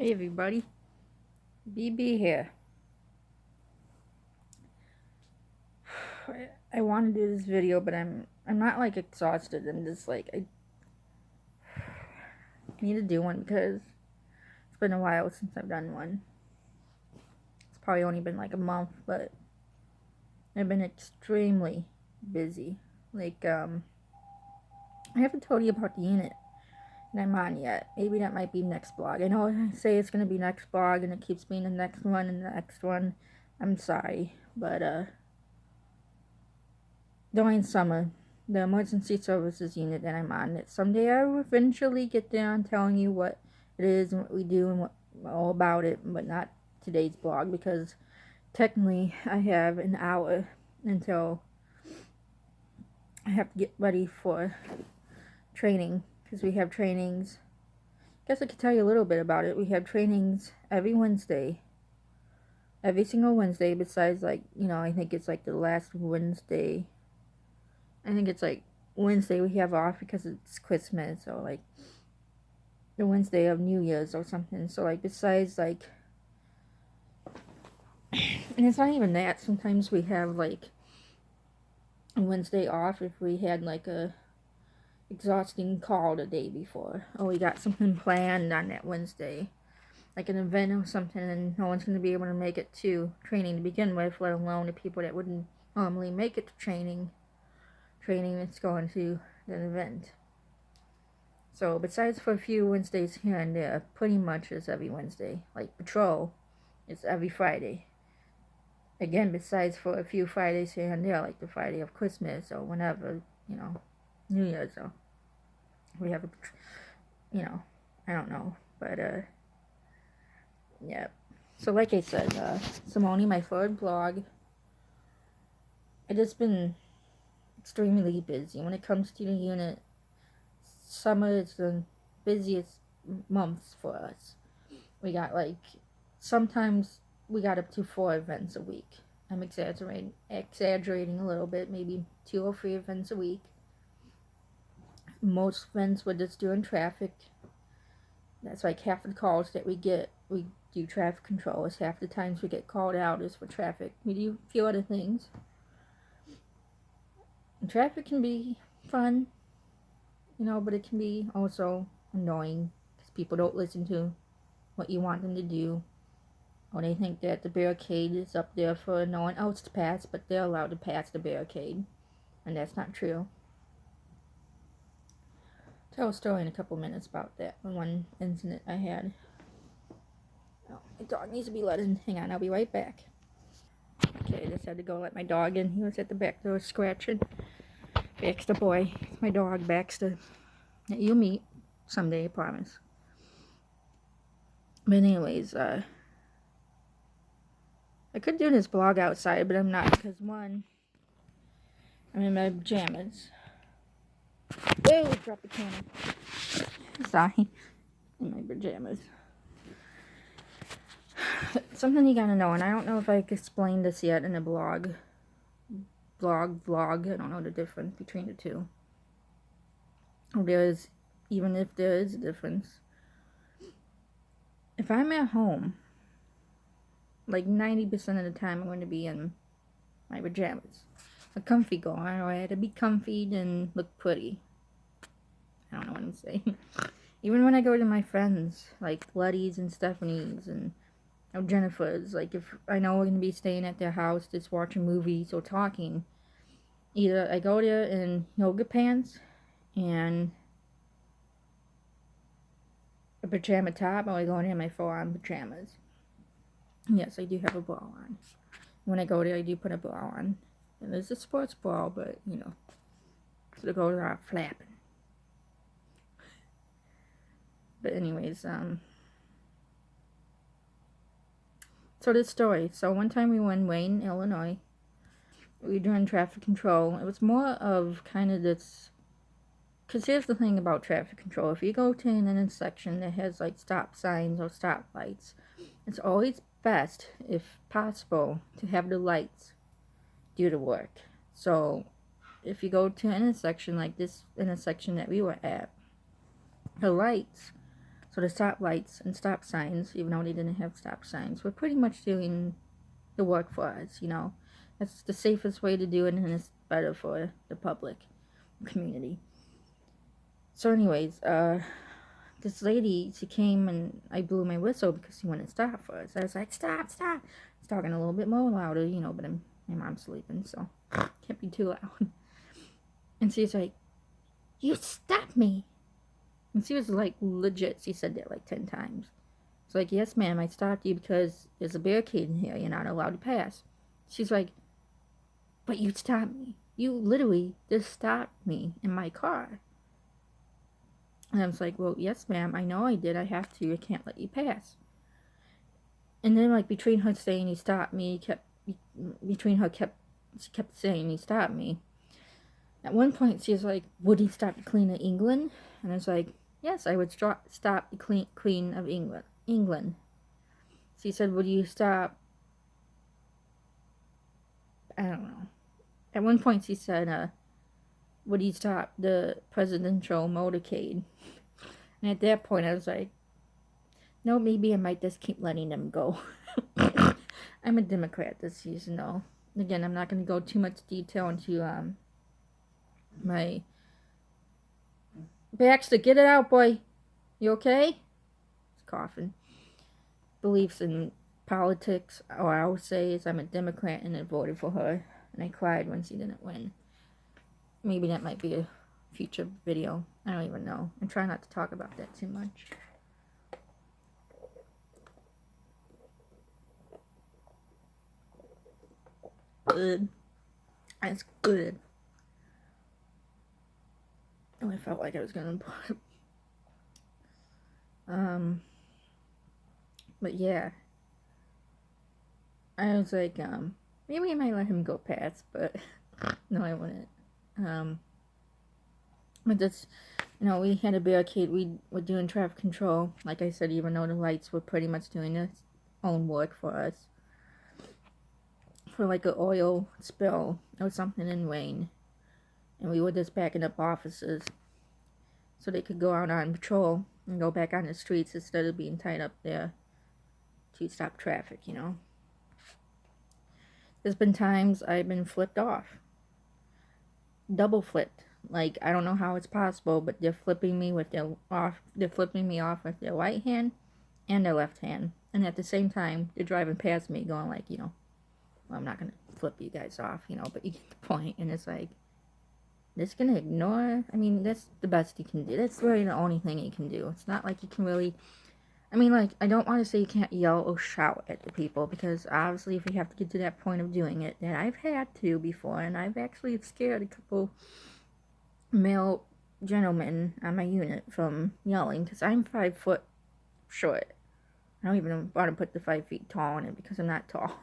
Hey everybody, BB here. I want to do this video, but I'm not like exhausted. I'm just like I need to do one because it's been a while since I've done one. It's probably only been like a month, but I've been extremely busy. Like I haven't told you about the unit that I'm on yet. Maybe that might be next blog. I know I say it's gonna be next blog, and it keeps being the next one and the next one. I'm sorry, but during summer, the emergency services unit that I'm on, that someday I will eventually get down telling you what it is and what we do and what all about it, but not today's blog because technically I have an hour until I have to get ready for training because we have trainings. I guess I could tell you a little bit about it. We have trainings every Wednesday, every single Wednesday, besides I think it's like the last Wednesday. I think it's like Wednesday we have off because it's Christmas, or like the Wednesday of New Year's or something. So like besides like, and it's not even that. Sometimes we have like a Wednesday off if we had like a exhausting call the day before, or we got something planned on that Wednesday, like an event or something, and no one's going to be able to make it to training to begin with, let alone the people that wouldn't normally make it to training that's going to the event. So besides for a few Wednesdays here and there, pretty much it's every Wednesday. Like patrol, it's every Friday. Again, besides for a few Fridays here and there, like the Friday of Christmas or whenever, New Year's. So we have I don't know, but yeah. So like I said, Simone, my third blog, I just been extremely busy when it comes to the unit. Summer is the busiest months for us. We got like, sometimes we got up to 4 events a week. I'm exaggerating a little bit, maybe 2 or 3 events a week. Most events we're just doing traffic. That's like half the calls that we get. We do traffic control. It's half the times we get called out is for traffic. We do a few other things. And traffic can be fun, but it can be also annoying because people don't listen to what you want them to do. Or they think that the barricade is up there for no one else to pass, but they're allowed to pass the barricade. And that's not true. I'll tell a story in a couple minutes about that, one incident I had. Oh, my dog needs to be let in. Hang on, I'll be right back. Okay, I just had to go let my dog in. He was at the back door scratching. Baxter boy. It's my dog, Baxter. That you'll meet someday, I promise. But anyways, I could do this blog outside, but I'm not because, one, I'm in my pajamas. Whoa, drop the camera. Sorry. In my pajamas. Something you gotta know, and I don't know if I explained this yet in a vlog. I don't know the difference between the two. Even if there is a difference. If I'm at home, like 90% of the time I'm going to be in my pajamas. A comfy girl. I had to be comfy and look pretty. I don't know what I'm saying. Even when I go to my friends, like Letty's and Stephanie's and Jennifer's, like if I know we're going to be staying at their house just watching movies or talking, either I go there in yoga pants and a pajama top, or I go in there in my full-on pajamas. Yes, I do have a bra on. When I go there, I do put a bra on. And it's a sports bra, but, so the girls are flapping. But anyways, so this story. So one time we were in Wayne, Illinois. We were doing traffic control. It was more of kind of this, because here's the thing about traffic control. If you go to an intersection that has like stop signs or stop lights, it's always best, if possible, to have the lights do the work. So if you go to an intersection like this intersection that we were at, the lights So the stoplights and stop signs, even though they didn't have stop signs, were pretty much doing the work for us, you know. That's the safest way to do it, and it's better for the public community. So anyways, this lady, she came and I blew my whistle because she wouldn't stop for us. I was like, stop, stop. I was talking a little bit more louder, you know, but my mom's sleeping, so can't be too loud. And she's like, you stopped me. And she was like, legit, she said that like 10 times. It's like, yes, ma'am, I stopped you because there's a barricade in here. You're not allowed to pass. She's like, but you stopped me. You literally just stopped me in my car. And I was like, well, yes, ma'am, I know I did. I have to. I can't let you pass. And then, like, between her saying he stopped me, she kept saying he stopped me. At one point, she was like, would he stop the Queen of England? And I was like, yes, I would stop the Queen of England. She said, would you stop? I don't know. At one point, she said, would you stop the presidential motorcade? And at that point, I was like, no, maybe I might just keep letting them go. I'm a Democrat this season, though. Again, I'm not going to go too much detail into my... Baxter, get it out, boy. You okay? He's coughing. Beliefs in politics, or I would say is I'm a Democrat and I voted for her. And I cried when she didn't win. Maybe that might be a future video. I don't even know. I try not to talk about that too much. Good. That's good. Oh, I felt like I was gonna put. But yeah. I was like, maybe I might let him go past, but no, I wouldn't. But that's, you know, we had a barricade. We were doing traffic control. Like I said, even though the lights were pretty much doing their own work for us. For like an oil spill or something in Wayne. And we were just backing up officers so they could go out on patrol and go back on the streets instead of being tied up there to stop traffic, you know. There's been times I've been flipped off. Double flipped. Like, I don't know how it's possible, but they're flipping me with their they're flipping me off with their right hand and their left hand. And at the same time, they're driving past me going like, you know, well, I'm not going to flip you guys off, you know, but you get the point. And it's like, just gonna ignore. I mean, that's the best you can do. That's really the only thing you can do. It's not like you can really, I mean, like, I don't want to say you can't yell or shout at the people, because obviously if you have to get to that point of doing it, that I've had to before, and I've actually scared a couple male gentlemen on my unit from yelling, because I'm 5 foot short. I don't even want to put the 5 feet tall on it, because I'm not tall.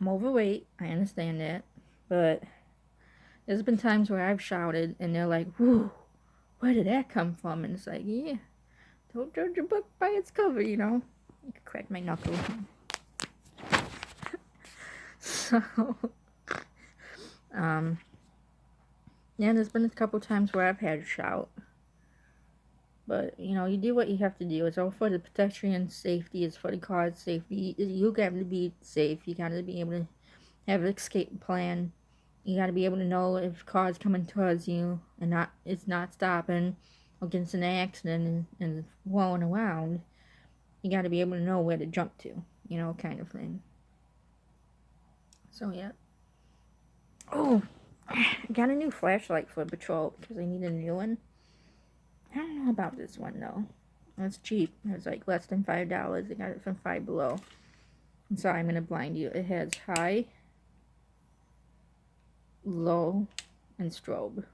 I'm overweight, I understand that, but there's been times where I've shouted, and they're like, whoo, where did that come from? And it's like, yeah, don't judge a book by its cover, you know? You could crack my knuckle. So, yeah, there's been a couple times where I've had to shout. But, you know, you do what you have to do. It's all for the protection and safety. It's for the car's safety. You got to be safe. You got to be able to have an escape plan. You got to be able to know if cars coming towards you and it's not stopping against an accident and rolling around. You got to be able to know where to jump to, you know, kind of thing. So, yeah. Oh, I got a new flashlight for patrol because I need a new one. I don't know about this one, though. It's cheap. It was like less than $5. I got it from Five Below. I'm sorry, I'm going to blind you. It has high, low, and strobe.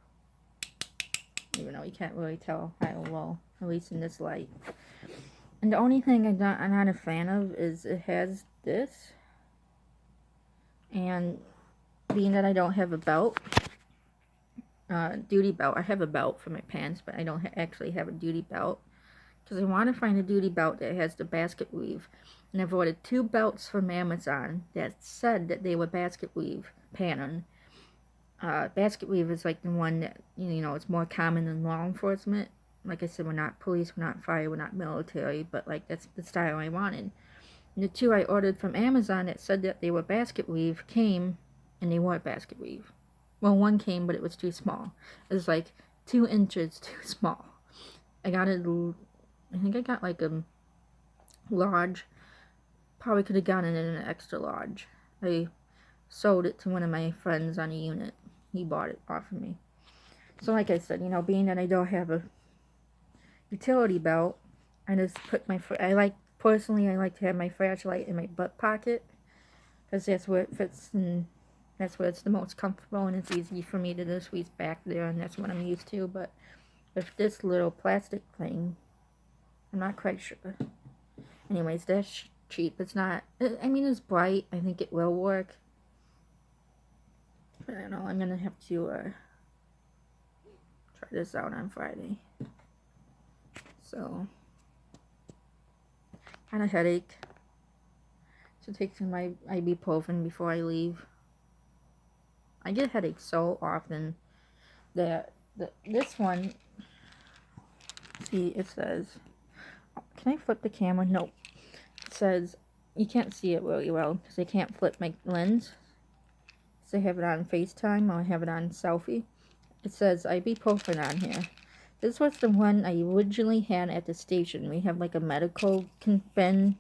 Even though you can't really tell high or low, at least in this light. And the only thing I'm not a fan of is it has this. And being that I don't have a belt, duty belt. I have a belt for my pants, but I don't actually have a duty belt. Because I want to find a duty belt that has the basket weave. And I've ordered 2 belts from Amazon that said that they were basket weave pattern. Basket weave is like the one that, you know, it's more common in law enforcement. like I said, we're not police, we're not fire, we're not military, but like that's the style I wanted. And the 2 I ordered from Amazon that said that they were basket weave came, and they weren't basket weave. Well, one came, but it was too small. It was like 2 inches too small. I got it, I think I got like a large. Probably could have gotten it in an extra large. I sold it to one of my friends on a unit. He bought it off of me. So like I said, you know, being that I don't have a utility belt, I just put my, personally, I like to have my flashlight in my butt pocket, because that's where it fits, and that's where it's the most comfortable, and it's easy for me to just reach back there, and that's what I'm used to. But with this little plastic thing, I'm not quite sure. Anyways, that's cheap. It's not, I mean, it's bright. I think it will work. But I don't know, I'm gonna have to try this out on Friday. So, kind of headache. So take some my ibuprofen before I leave. I get headaches so often that this one, see, it says, can I flip the camera? Nope. It says, you can't see it really well because I can't flip my lens. So I have it on FaceTime, or I have it on selfie. It says ibuprofen on here. This was the one I originally had at the station. We have like a medical bin,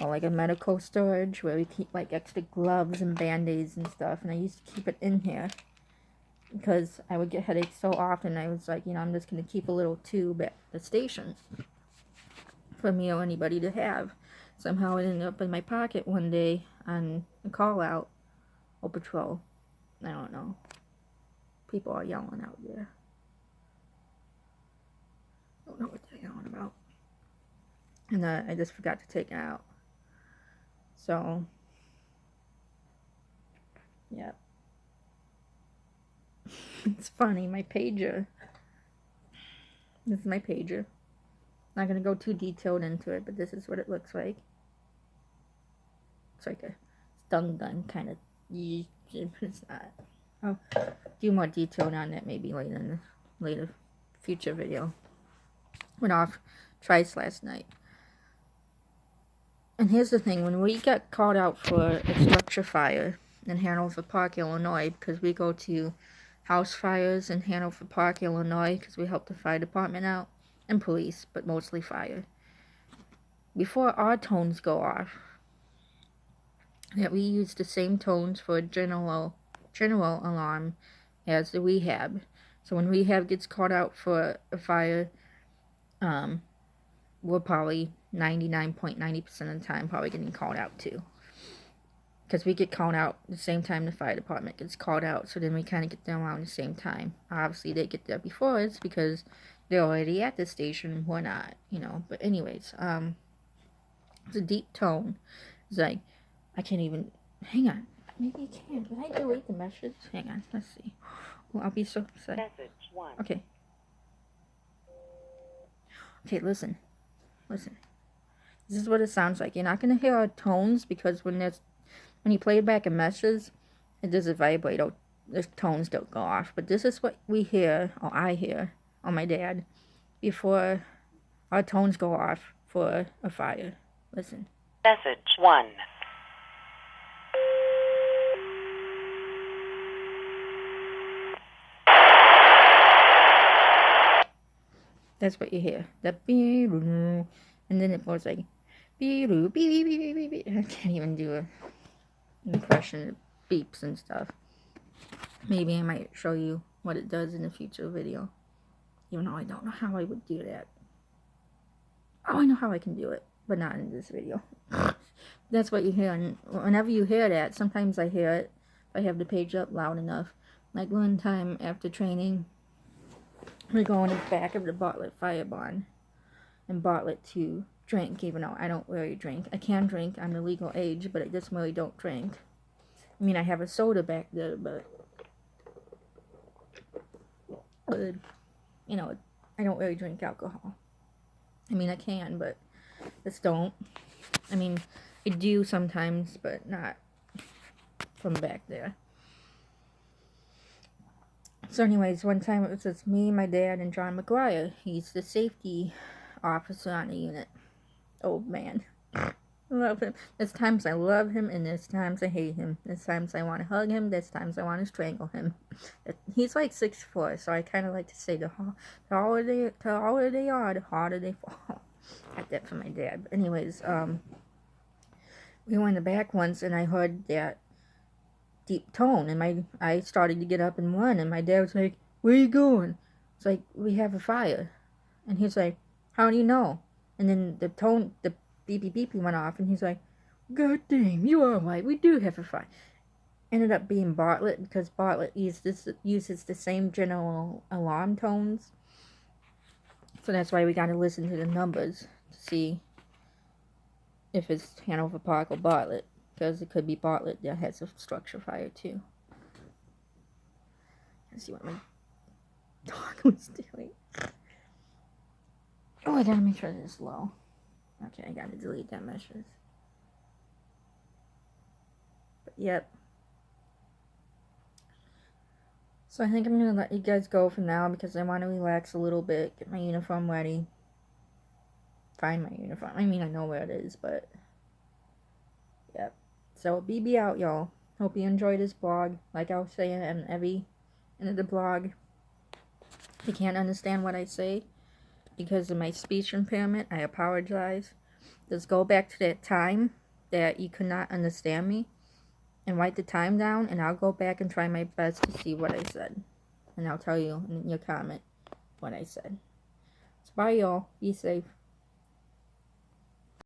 or like a medical storage where we keep like extra gloves and band-aids and stuff, and I used to keep it in here because I would get headaches so often. I was like, you know, I'm just going to keep a little tube at the station for me or anybody to have. Somehow it ended up in my pocket one day on a call out or patrol. I don't know. People are yelling out there. I don't know what they're yelling about. And I just forgot to take it out. So, yeah. It's funny, my pager. This is my pager. Not going to go too detailed into it, but this is what it looks like. It's like a stun gun kind of. It's not. I'll do more detail on that maybe later in the later future video. Went off twice last night. And here's the thing, when we got called out for a structure fire in Hanover Park, Illinois, because we go to house fires in Hanover Park, Illinois, because we help the fire department out, and police, but mostly fire. Before our tones go off, that we use the same tones for a general alarm as the rehab. So when rehab gets called out for a fire, we're probably 99.90% of the time probably getting called out too. Because we get called out the same time the fire department gets called out, so then we kind of get them around the same time. Obviously, they get there before us because they're already at the station, we're not, you know. But anyways, it's a deep tone. It's like, I can't even, hang on, maybe you can. Did I delete the message? Hang on, let's see. Well, I'll be so sad. Message 1. Okay. Okay, listen. This is what it sounds like. You're not going to hear our tones because when you play back a message, it doesn't vibrate. The tones don't go off. But this is what we hear, or I hear, on my dad, before our tones go off for a fire. Listen. Message 1. That's what you hear. The beep, and then it goes like beep, beep, beep, beep, beep, beep. I can't even do an impression of beeps and stuff. Maybe I might show you what it does in a future video. Even though I don't know how I would do that. Oh, I know how I can do it, but not in this video. That's what you hear, and whenever you hear that, sometimes I hear it if I have the page up loud enough. Like one time after training, we're going in the back of the Bartlett Fire Barn, and Bartlett to drink, even though I don't really drink. I can drink, I'm the legal age, but I just really don't drink. I mean, I have a soda back there, but you know, I don't really drink alcohol. I mean, I can, but just don't. I mean, I do sometimes, but not from back there. So anyways, one time it was just me, my dad, and John McGuire. He's the safety officer on the unit. Old man. Love him. There's times I love him, and there's times I hate him. There's times I want to hug him. There's times I want to strangle him. He's like 6'4", so I kind of like to say the taller they are, the harder they fall. Got that from my dad. But anyways, we went in the back once, and I heard that deep tone, and I started to get up and run, and my dad was like, "Where are you going?" It's like, "We have a fire," and he's like, "How do you know?" And then the beepy beepy went off, and he's like, "God damn, you are right. We do have a fire." Ended up being Bartlett, because Bartlett uses the same general alarm tones, so that's why we got to listen to the numbers to see if it's Hanover Park or Bartlett, because it could be Bartlett that has a structure fire too. Let's see what my dog was doing. Oh, I gotta make sure this is low. Okay, I gotta delete that message. But yep. So I think I'm gonna let you guys go for now because I want to relax a little bit, get my uniform ready, find my uniform. I mean, I know where it is, but yep. So BB out, y'all. Hope you enjoyed this blog. Like I was saying in every end of the blog, if you can't understand what I say because of my speech impairment, I apologize. Just go back to that time that you could not understand me and write the time down, and I'll go back and try my best to see what I said. And I'll tell you in your comment what I said. So bye, y'all. Be safe.